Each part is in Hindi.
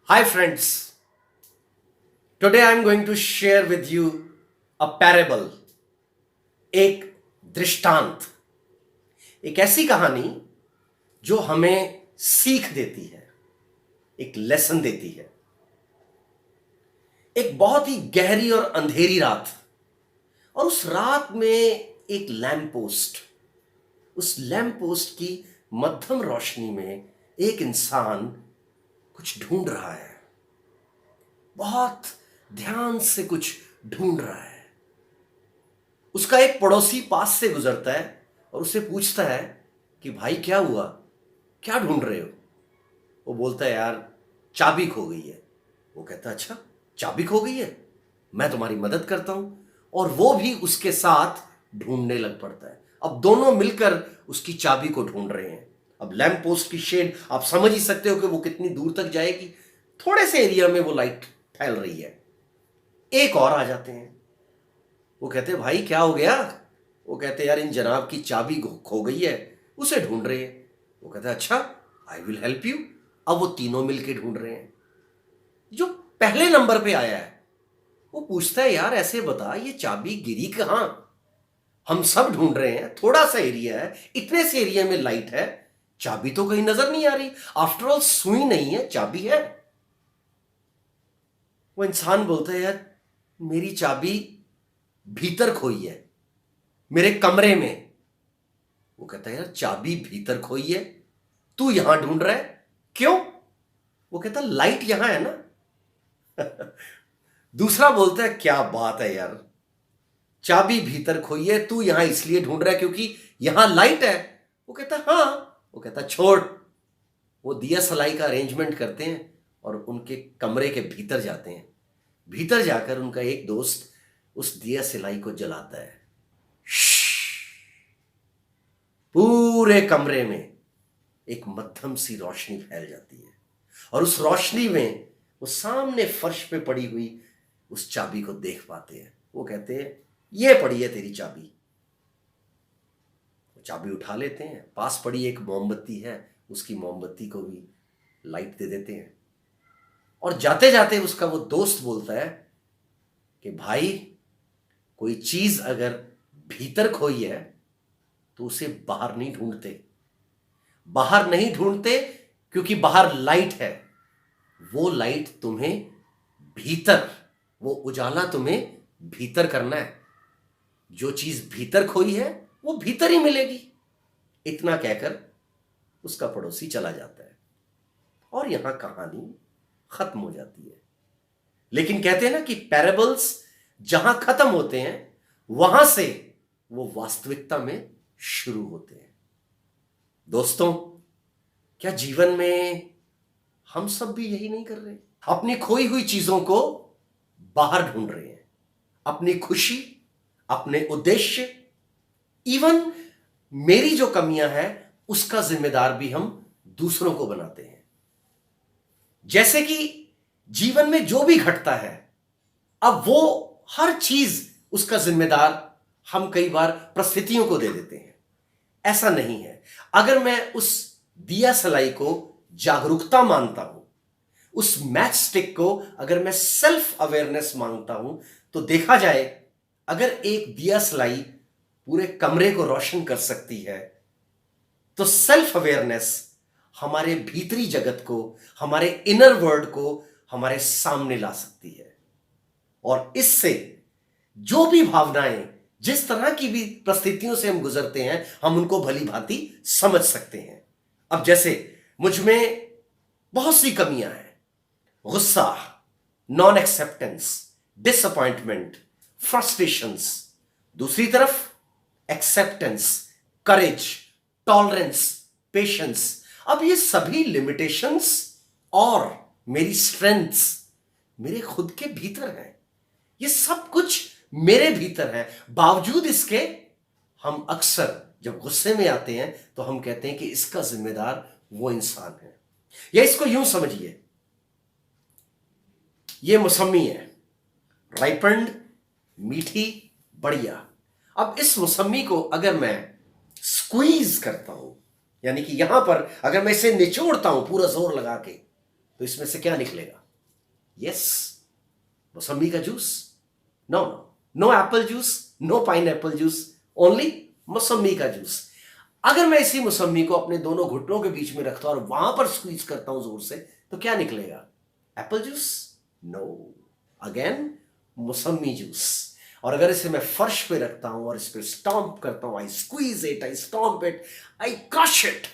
Hi friends, today I am going to share with you a parable, एक दृष्टांत, एक ऐसी कहानी जो हमें सीख देती है, एक लेसन देती है। एक बहुत ही गहरी और अंधेरी रात, और उस रात में एक लैंप पोस्ट, उस लैंप पोस्ट की मध्यम रोशनी में एक इंसान कुछ ढूंढ रहा है, बहुत ध्यान से कुछ ढूंढ रहा है। उसका एक पड़ोसी पास से गुजरता है और उससे पूछता है कि भाई क्या हुआ, क्या ढूंढ रहे हो? वो बोलता है यार चाबी खो गई है। वो कहता है अच्छा चाबी खो गई है, मैं तुम्हारी मदद करता हूं। और वो भी उसके साथ ढूंढने लग पड़ता है। अब दोनों मिलकर उसकी चाबी को ढूंढ रहे हैं। अब लैंप पोस्ट की शेड आप समझ ही सकते हो कि वो कितनी दूर तक जाएगी। थोड़े से एरिया में वो लाइट फैल रही है। एक और आ जाते हैं। वो कहते हैं भाई क्या हो गया? वो कहते हैं यार इन जनाब की चाबी खो गई है, उसे ढूंढ रहे हैं। वो कहता है अच्छा आई विल हेल्प यू। अब वो तीनों मिलके ढूंढ रहे हैं। जो पहले नंबर पे आया है वो पूछता है यार ऐसे बता ये चाबी गिरी कहां? हम सब ढूंढ रहे हैं, थोड़ा सा एरिया है, इतने से एरिया में लाइट है, चाबी तो कहीं नजर नहीं आ रही। आफ्टर ऑल सुई नहीं है, चाबी है। वो इंसान बोलता है यार मेरी चाबी भीतर खोई है, मेरे कमरे में। वो कहता है यार चाबी भीतर खोई है, तू यहां ढूंढ रहा है, क्यों? वो कहता है लाइट यहां है ना। दूसरा बोलता है क्या बात है यार, चाबी भीतर खोई है, तू यहां इसलिए ढूंढ रहा है क्योंकि यहां लाइट है। वो कहता है हाँ। वो कहता है छोड़। वो दिया सलाई का अरेंजमेंट करते हैं और उनके कमरे के भीतर जाते हैं। भीतर जाकर उनका एक दोस्त उस दिया सलाई को जलाता है। पूरे कमरे में एक मध्यम सी रोशनी फैल जाती है और उस रोशनी में वो सामने फर्श पे पड़ी हुई उस चाबी को देख पाते हैं। वो कहते हैं ये पड़ी है तेरी चाबी। वो चाबी उठा लेते हैं, पास पड़ी एक मोमबत्ती है, उसकी मोमबत्ती को भी लाइट दे देते हैं। और जाते जाते उसका वो दोस्त बोलता है कि भाई कोई चीज अगर भीतर खोई है तो उसे बाहर नहीं ढूंढते। बाहर नहीं ढूंढते क्योंकि बाहर लाइट है। वो लाइट तुम्हें भीतर, वो उजाला तुम्हें भीतर करना है। जो चीज भीतर खोई है वो भीतर ही मिलेगी। इतना कहकर उसका पड़ोसी चला जाता है और यहां कहानी खत्म हो जाती है। लेकिन कहते हैं ना कि पैराबल्स जहां खत्म होते हैं वहां से वो वास्तविकता में शुरू होते हैं। दोस्तों, क्या जीवन में हम सब भी यही नहीं कर रहे? अपनी खोई हुई चीजों को बाहर ढूंढ रहे हैं। अपनी खुशी, अपने उद्देश्य, इवन मेरी जो कमियां हैं उसका जिम्मेदार भी हम दूसरों को बनाते हैं। जैसे कि जीवन में जो भी घटता है, अब वो हर चीज उसका जिम्मेदार हम कई बार परिस्थितियों को दे देते हैं। ऐसा नहीं है। अगर मैं उस दिया सलाई को जागरूकता मानता हूं, उस मैच स्टिक को अगर मैं सेल्फ अवेयरनेस मांगता हूं, तो देखा जाए अगर एक दिया सलाई पूरे कमरे को रोशन कर सकती है, तो सेल्फ अवेयरनेस हमारे भीतरी जगत को, हमारे इनर वर्ल्ड को हमारे सामने ला सकती है। और इससे जो भी भावनाएं, जिस तरह की भी परिस्थितियों से हम गुजरते हैं, हम उनको भली भांति समझ सकते हैं। अब जैसे मुझ में बहुत सी कमियां हैं, गुस्सा, नॉन एक्सेप्टेंस, डिसअपॉइंटमेंट, फ्रस्ट्रेशंस। दूसरी तरफ एक्सेप्टेंस, करेज, टॉलरेंस, पेशेंस। अब ये सभी लिमिटेशंस और मेरी स्ट्रेंथ्स मेरे खुद के भीतर हैं। ये सब कुछ मेरे भीतर है। बावजूद इसके हम अक्सर जब गुस्से में आते हैं तो हम कहते हैं कि इसका जिम्मेदार वो इंसान है। या इसको यूं समझिए, ये मौसमी है, राइपन्ड, मीठी, बढ़िया। अब इस मौसमी को अगर मैं स्क्वीज करता हूं, यानी कि यहां पर अगर मैं इसे निचोड़ता हूं पूरा जोर लगा के, तो इसमें से क्या निकलेगा? यस, मौसम्बी का juice? No no, no apple juice, no pineapple juice, only मौसम्बी का जूस। अगर मैं इसी मौसम्बी को अपने दोनों घुटनों के बीच में रखता हूं और वहां पर स्क्वीज करता हूं जोर से, तो क्या निकलेगा? Apple juice? नो, अगेन मौसम्बी जूस। और अगर इसे मैं फर्श पे रखता हूं और इस पे स्टॉम्प करता हूं, आई squeeze it, I stomp it, I crush it,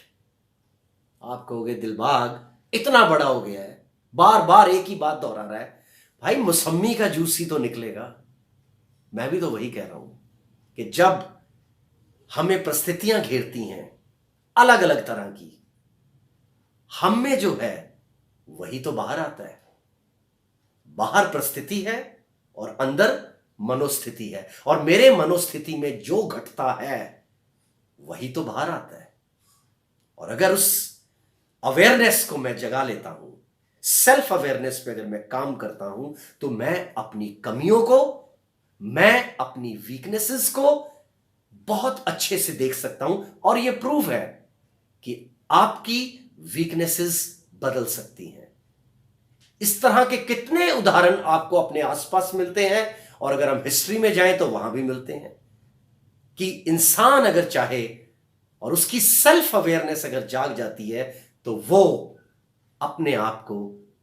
आप कहोगे दिलबाग इतना बड़ा हो गया है, बार बार एक ही बात दोहरा रहा है, भाई मौसम्मी का जूस ही तो निकलेगा। मैं भी तो वही कह रहा हूं कि जब हमें परिस्थितियां घेरती हैं अलग अलग तरह की, हम में जो है वही तो बाहर आता है। बाहर परिस्थिति है और अंदर मनोस्थिति है, और मेरे मनोस्थिति में जो घटता है वही तो बाहर आता है। और अगर उस अवेयरनेस को मैं जगा लेता हूं, सेल्फ अवेयरनेस पे अगर मैं काम करता हूं, तो मैं अपनी कमियों को, मैं अपनी वीकनेसेस को बहुत अच्छे से देख सकता हूं। और यह प्रूव है कि आपकी वीकनेसेस बदल सकती हैं। इस तरह के कितने उदाहरण आपको अपने आसपास मिलते हैं, और अगर हम हिस्ट्री में जाएं तो वहां भी मिलते हैं कि इंसान अगर चाहे और उसकी सेल्फ अवेयरनेस अगर जाग जाती है, तो वो अपने आप को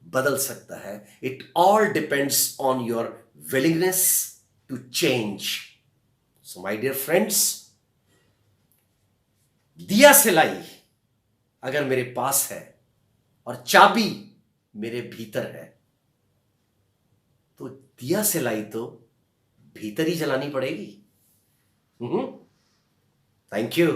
बदल सकता है। It all depends on your willingness to change. So my dear friends, दिया सिलाई अगर मेरे पास है और चाबी मेरे भीतर है, तो दिया सिलाई तो भीतर ही जलानी पड़ेगी। Thank you.